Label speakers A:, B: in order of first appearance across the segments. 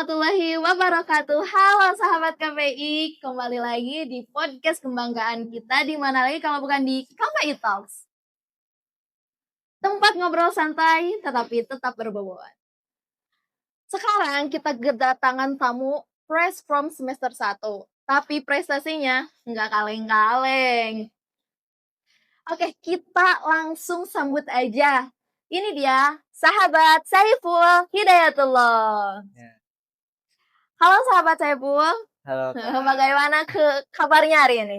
A: warahmatullahi wabarakatuh. Halo sahabat KPI, kembali lagi di podcast kebanggaan kita di mana lagi kalau bukan di KPI Talks. Tempat ngobrol santai tetapi tetap berbobot. Sekarang kita kedatangan tamu fresh from semester 1, tapi prestasinya nggak kaleng-kaleng. Oke, kita langsung sambut aja. Ini dia, sahabat Saiful Hidayatullah.
B: Ya.
A: Halo sahabat Saiful.
B: Halo Kak.
A: Bagaimana kabarnya hari ini?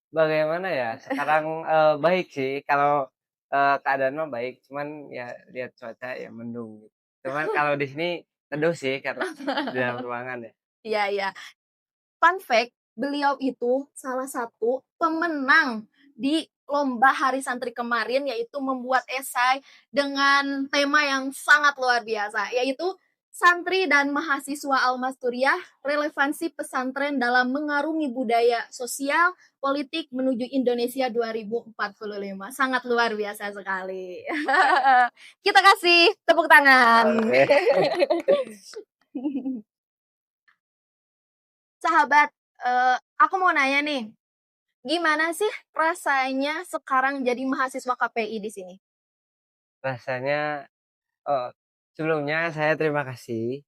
B: Bagaimana ya? Sekarang baik sih. Kalau keadaan mah baik, cuman ya lihat cuaca ya mendung gitu. Cuman kalau di sini teduh sih karena di dalam ruangan ya.
A: Iya, iya. Fun fact, beliau itu salah satu pemenang di lomba Hari Santri kemarin, yaitu membuat esai dengan tema yang sangat luar biasa, yaitu Santri dan Mahasiswa Al-Masturiah, relevansi pesantren dalam mengarungi budaya sosial, politik menuju Indonesia 2045. Sangat luar biasa sekali. Kita kasih tepuk tangan.
B: Oke.
A: Sahabat, aku mau nanya nih, gimana sih rasanya sekarang jadi mahasiswa KPI di sini?
B: Rasanya oh, sebelumnya saya terima kasih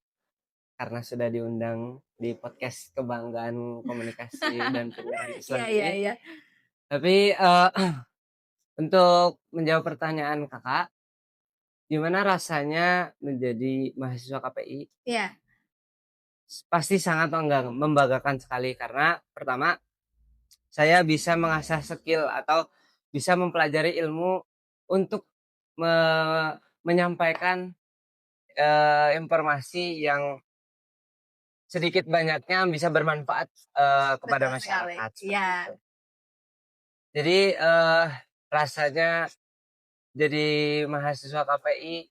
B: karena sudah diundang di podcast Kebanggaan Komunikasi dan Penyiaran Islam
A: Iya, iya,
B: ini.
A: iya.
B: Tapi untuk menjawab pertanyaan Kakak, gimana rasanya menjadi mahasiswa KPI?
A: Iya,
B: Pasti sangat membanggakan sekali karena pertama saya bisa mengasah skill atau bisa mempelajari ilmu untuk menyampaikan informasi yang sedikit banyaknya bisa bermanfaat kepada
A: betul sekali.
B: masyarakat seperti
A: Iya.
B: itu. Jadi rasanya jadi mahasiswa KPI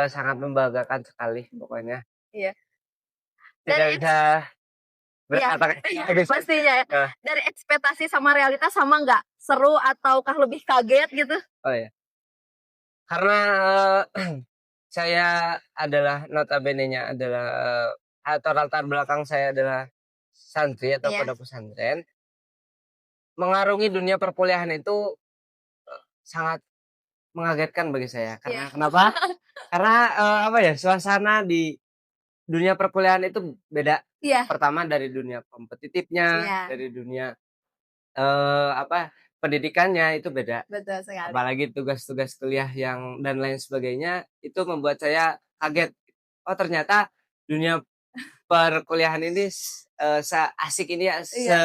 B: sangat membanggakan sekali pokoknya.
A: Iya.
B: Tidak
A: Dari
B: bisa
A: iya,
B: berkata
A: pastinya ya.
B: Nah,
A: Dari ekspektasi sama realitas sama nggak? Seru ataukah lebih kaget gitu?
B: oh ya. Karena saya adalah notabene-nya adalah atau latar belakang saya adalah santri atau
A: Iya,
B: pondok pesantren. Mengarungi dunia perkuliahan itu sangat mengagetkan bagi saya.
A: iya,
B: Karena kenapa? Karena apa ya, suasana di dunia perkuliahan itu beda.
A: iya,
B: Pertama dari dunia kompetitifnya,
A: iya,
B: dari dunia apa, pendidikannya itu beda.
A: betul sekali.
B: Apalagi tugas-tugas kuliah yang dan lain sebagainya, itu membuat saya kaget. Oh ternyata dunia perkuliahan ini seasik ini ya,
A: Iya,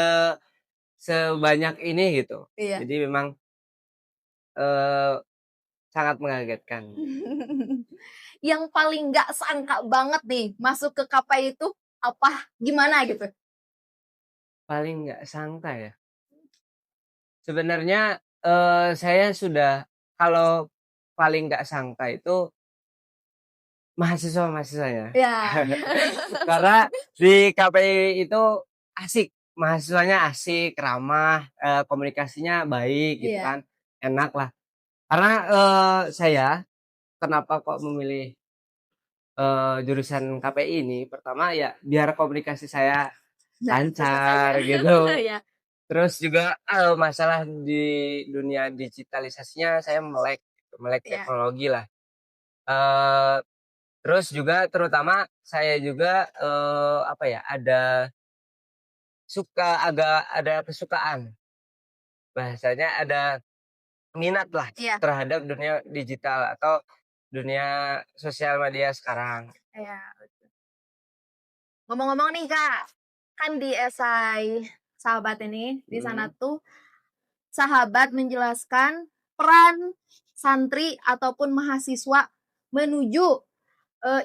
B: sebanyak ini gitu.
A: iya.
B: Jadi memang eee, sangat mengagetkan.
A: Yang paling nggak sangka banget nih masuk ke KPI itu apa? Gimana gitu?
B: Paling nggak sangka ya, sebenarnya saya sudah kalau paling nggak sangka itu mahasiswa-mahasiswanya.
A: Ya.
B: Karena di KPI itu asik, mahasiswanya asik, ramah, komunikasinya baik gitu
A: Iya.
B: kan, enak lah. Karena saya kenapa kok memilih jurusan KPI ini, pertama ya biar komunikasi saya
A: Nah, tentu saja.
B: lancar gitu.
A: Iya.
B: Terus juga masalah di dunia digitalisasinya saya melek gitu, melek
A: Iya.
B: teknologi lah. Eee, terus juga terutama saya juga apa ya, agak ada kesukaan, bahasanya ada minat lah
A: Iya.
B: terhadap dunia digital atau dunia sosial media sekarang.
A: Iya. Ngomong-ngomong nih Kak, kan di esai sahabat ini, di sana
B: Mhm,
A: tuh sahabat menjelaskan peran santri ataupun mahasiswa menuju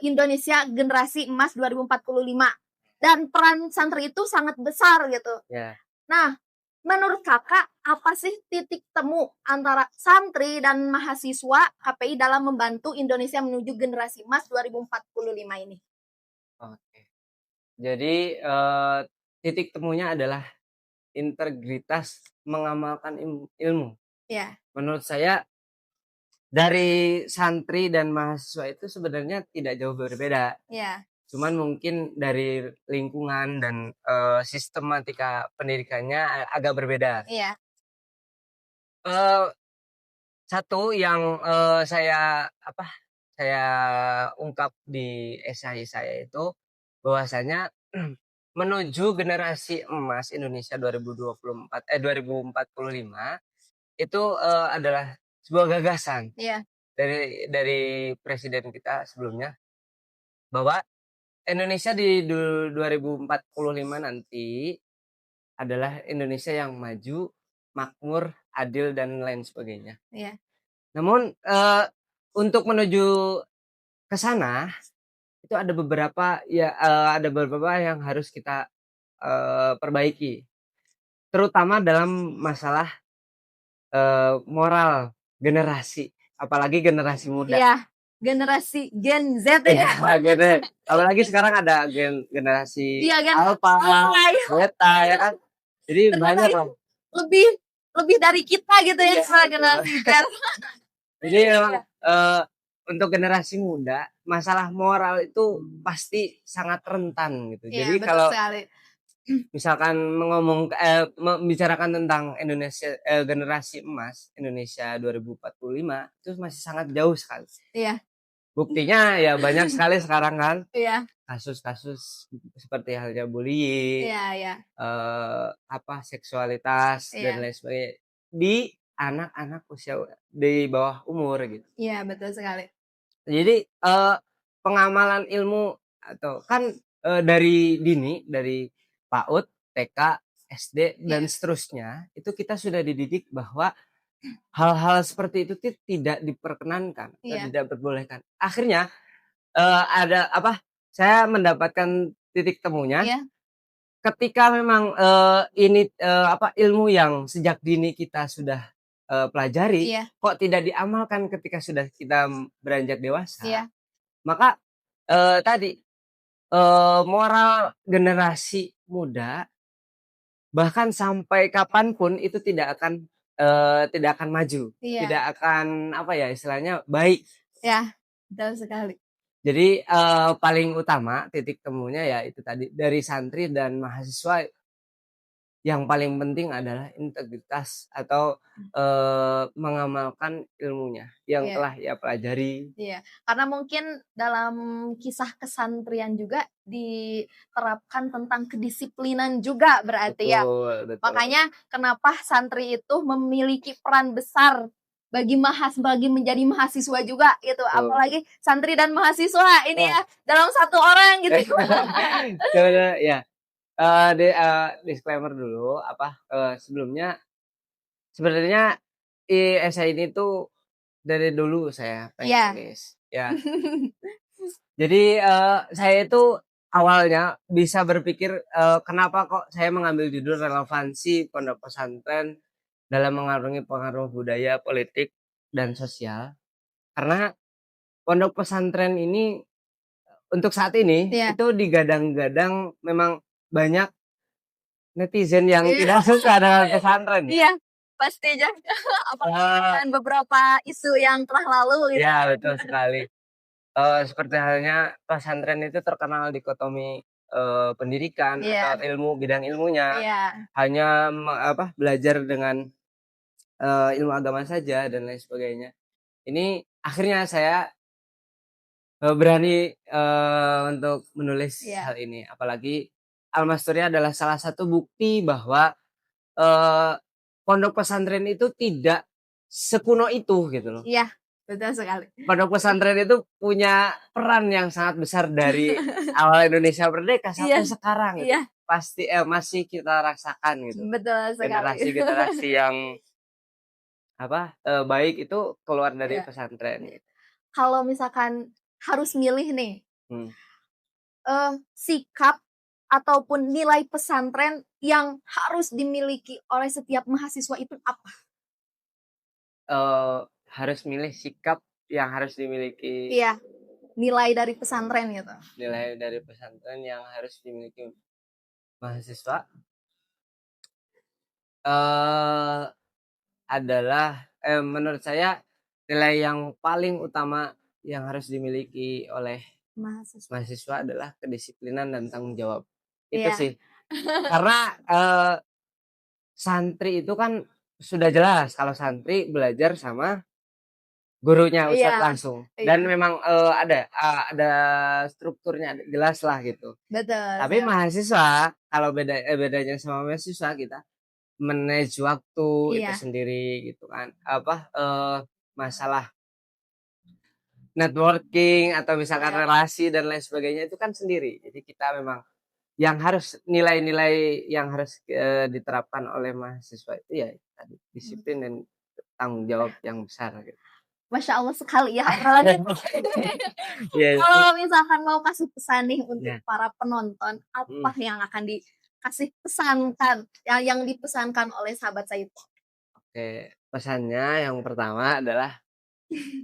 A: Indonesia generasi emas 2045. Dan peran santri itu sangat besar gitu.
B: ya.
A: Nah, menurut Kakak apa sih titik temu antara santri dan mahasiswa KPI dalam membantu Indonesia menuju generasi emas 2045 ini?
B: Oke. Jadi titik temunya adalah integritas mengamalkan ilmu.
A: Ya,
B: Menurut saya Dari santri dan mahasiswa itu sebenarnya tidak jauh berbeda.
A: Iya.
B: Cuman mungkin dari lingkungan dan, sistematika pendidikannya agak berbeda.
A: Iya.
B: Eee, Satu yang, saya ungkap di esai saya itu bahwasanya menuju generasi emas Indonesia 2045 itu, adalah sebuah gagasan
A: Iya.
B: dari presiden kita sebelumnya, bahwa Indonesia di 2045 nanti adalah Indonesia yang maju, makmur, adil, dan lain sebagainya.
A: Iya.
B: Namun, untuk menuju ke sana, itu ada beberapa yang harus kita, perbaiki, terutama dalam masalah, moral generasi, apalagi generasi muda.
A: Iya. Generasi Gen Z
B: Iya,
A: ya.
B: gitu. Apalagi sekarang ada generasi
A: Iya kan?
B: alpha,
A: Alpha ya.
B: beta, ya kan. Jadi
A: Ternyata
B: banyak
A: itu
B: lah.
A: lebih lebih dari kita gitu ya,
B: Iya,
A: generasi
B: betul.
A: Z.
B: Jadi memang,
A: Iya.
B: untuk generasi muda, masalah moral itu pasti sangat rentan gitu.
A: Iya,
B: Jadi
A: betul
B: kalau
A: sekali.
B: misalkan membicarakan tentang Indonesia, generasi emas Indonesia 2045 itu masih sangat jauh sekali.
A: Iya.
B: Buktinya ya banyak sekali sekarang kan,
A: Iya.
B: kasus-kasus seperti halnya bullying,
A: Iya. Iya.
B: seksualitas dan
A: Iya.
B: lain sebagainya di anak-anak usia di bawah umur gitu.
A: Iya, betul sekali.
B: Jadi, pengamalan ilmu atau kan, dari dini, dari PAUD, TK, SD, dan
A: Iya.
B: seterusnya, itu kita sudah dididik bahwa hal-hal seperti itu tidak diperkenankan atau
A: Iya.
B: tidak diperbolehkan. Akhirnya, saya mendapatkan titik temunya
A: Iya.
B: ketika memang, ilmu yang sejak dini kita sudah, pelajari,
A: Iya.
B: kok tidak diamalkan ketika sudah kita beranjak dewasa,
A: Iya.
B: maka, tadi, moral generasi muda bahkan sampai kapan pun itu tidak akan maju,
A: Iya.
B: tidak akan, istilahnya baik.
A: Iya, betul sekali.
B: Jadi, paling utama titik temunya ya itu tadi, dari santri dan mahasiswa yang paling penting adalah integritas atau, mengamalkan ilmunya yang
A: Iya.
B: telah ia pelajari.
A: Iya, karena mungkin dalam kisah kesantrian juga diterapkan tentang kedisiplinan juga berarti ya.
B: Betul, betul.
A: Makanya kenapa santri itu memiliki peran besar bagi menjadi mahasiswa juga gitu.
B: Betul.
A: Apalagi santri dan mahasiswa ini
B: Nah,
A: ya dalam satu orang gitu.
B: sebenarnya ya, disclaimer dulu sebelumnya sebenarnya esai ini tuh dari dulu saya pengen
A: Iya.
B: tulis, ya. Jadi, saya itu awalnya bisa berpikir, kenapa kok saya mengambil judul relevansi pondok pesantren dalam mengarungi pengaruh budaya, politik, dan sosial. Karena pondok pesantren ini untuk saat ini
A: Iya.
B: itu digadang-gadang memang banyak netizen yang
A: Iya.
B: tidak suka dengan pesantren ya.
A: Iya, pasti aja. Apalagi
B: Eee,
A: dengan beberapa isu yang telah lalu gitu.
B: iya betul sekali. Seperti halnya pesantren itu terkenal dikotomi, pendidikan atau
A: Iya.
B: bidang ilmunya,
A: Iya.
B: hanya belajar dengan, ilmu agama saja dan lain sebagainya. Ini akhirnya saya, berani, untuk menulis
A: Iya.
B: hal ini, apalagi Al-Masturi adalah salah satu bukti bahwa, eee, pondok pesantren itu tidak sekuno itu gitu loh.
A: Iya, betul sekali.
B: Pondok pesantren itu punya peran yang sangat besar dari awal Indonesia merdeka
A: Iya.
B: sampai sekarang gitu.
A: Iya,
B: Pasti masih kita rasakan gitu.
A: betul sekali.
B: Generasi-generasi yang baik itu keluar dari
A: Iya.
B: pesantren gitu.
A: Kalau misalkan harus milih nih,
B: Hmm.
A: sikap ataupun nilai pesantren yang harus dimiliki oleh setiap mahasiswa itu apa?
B: Harus milih sikap yang harus dimiliki,
A: Iya, nilai dari pesantren gitu.
B: nilai dari pesantren yang harus dimiliki mahasiswa, eee, adalah menurut saya nilai yang paling utama yang harus dimiliki oleh
A: Mahasiswa.
B: mahasiswa adalah kedisiplinan dan tanggung jawab. Itu
A: Iya.
B: sih. Karena, santri itu kan sudah jelas kalau santri belajar sama gurunya,
A: Iya,
B: ustadz langsung.
A: iya,
B: Dan memang, ada strukturnya, jelas lah gitu.
A: betul,
B: Tapi
A: siap.
B: mahasiswa, kalau bedanya sama mahasiswa kita manage waktu itu
A: Iya,
B: sendiri gitu kan, masalah networking atau misalkan
A: siap.
B: relasi dan lain sebagainya itu kan sendiri. Jadi kita memang yang harus nilai-nilai yang harus, diterapkan oleh mahasiswa itu ya tadi, disiplin dan tanggung jawab yang besar gitu.
A: Masya Allah sekali ya obrolannya.
B: Iya,
A: Kalau misalkan mau kasih pesan nih untuk
B: iya,
A: para penonton, apa
B: mhm,
A: yang akan dikasih pesankan, yang dipesankan oleh sahabat saya itu?
B: oke. Pesannya yang pertama adalah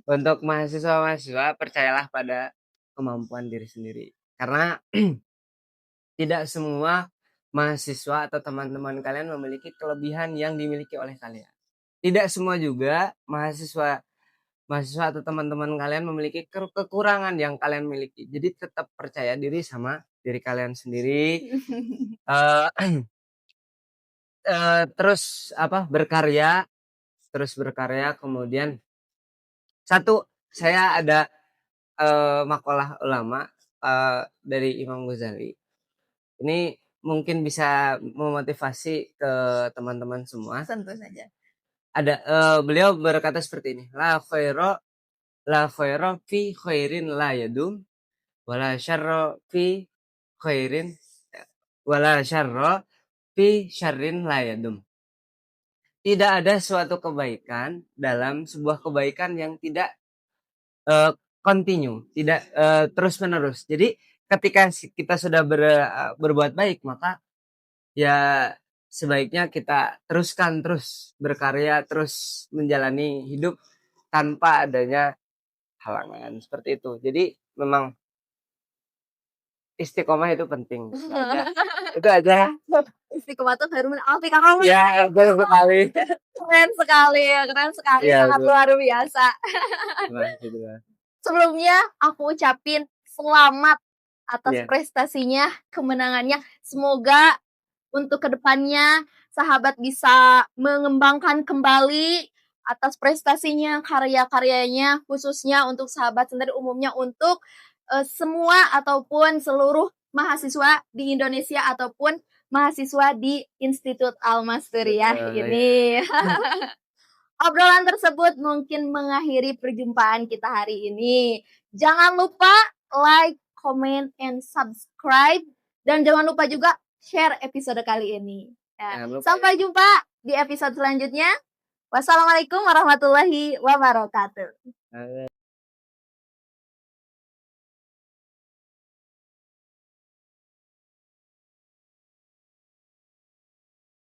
B: untuk mahasiswa-mahasiswa percayalah pada kemampuan diri sendiri. Karena tidak semua mahasiswa atau teman-teman kalian memiliki kelebihan yang dimiliki oleh kalian. Tidak semua juga mahasiswa mahasiswa atau teman-teman kalian memiliki kekurangan yang kalian miliki. Jadi tetap percaya diri sama diri kalian sendiri, eee terus terus berkarya kemudian satu, saya ada, makalah ulama, dari Imam Ghazali. Ini mungkin bisa memotivasi ke teman-teman semua.
A: Tentu saja.
B: Ada, beliau berkata seperti ini, la khaira fi khairin la yadum, wala syarra fi khairin wala syarra fi syarrin la yadum. Tidak ada suatu kebaikan dalam sebuah kebaikan yang tidak, continue, tidak, terus-menerus. Jadi ketika kita sudah berbuat baik, maka ya sebaiknya kita teruskan terus berkarya, terus menjalani hidup tanpa adanya halangan, seperti itu. Jadi memang istiqomah itu penting, itu aja. Itu aja.
A: Istiqomah khairun min alfi kamamin.
B: Ya, betul sekali.
A: Keren sekali,
B: Iya,
A: sangat
B: betul.
A: luar biasa.
B: Nah, gitu lah.
A: Sebelumnya aku ucapin selamat atas
B: Iya,
A: prestasinya, kemenangannya. Semoga untuk kedepannya sahabat bisa mengembangkan kembali atas prestasinya, karya-karyanya, khususnya untuk sahabat sendiri, umumnya untuk semua ataupun seluruh mahasiswa di Indonesia ataupun mahasiswa di Institut Al-Masteriyah
B: betul, iya.
A: ini. Obrolan tersebut mungkin mengakhiri perjumpaan kita hari ini. Jangan lupa like, comment, and subscribe. Dan jangan lupa juga share episode kali ini. Ya,
B: Jangan lupa ya.
A: sampai jumpa di episode selanjutnya. Wassalamualaikum warahmatullahi wabarakatuh.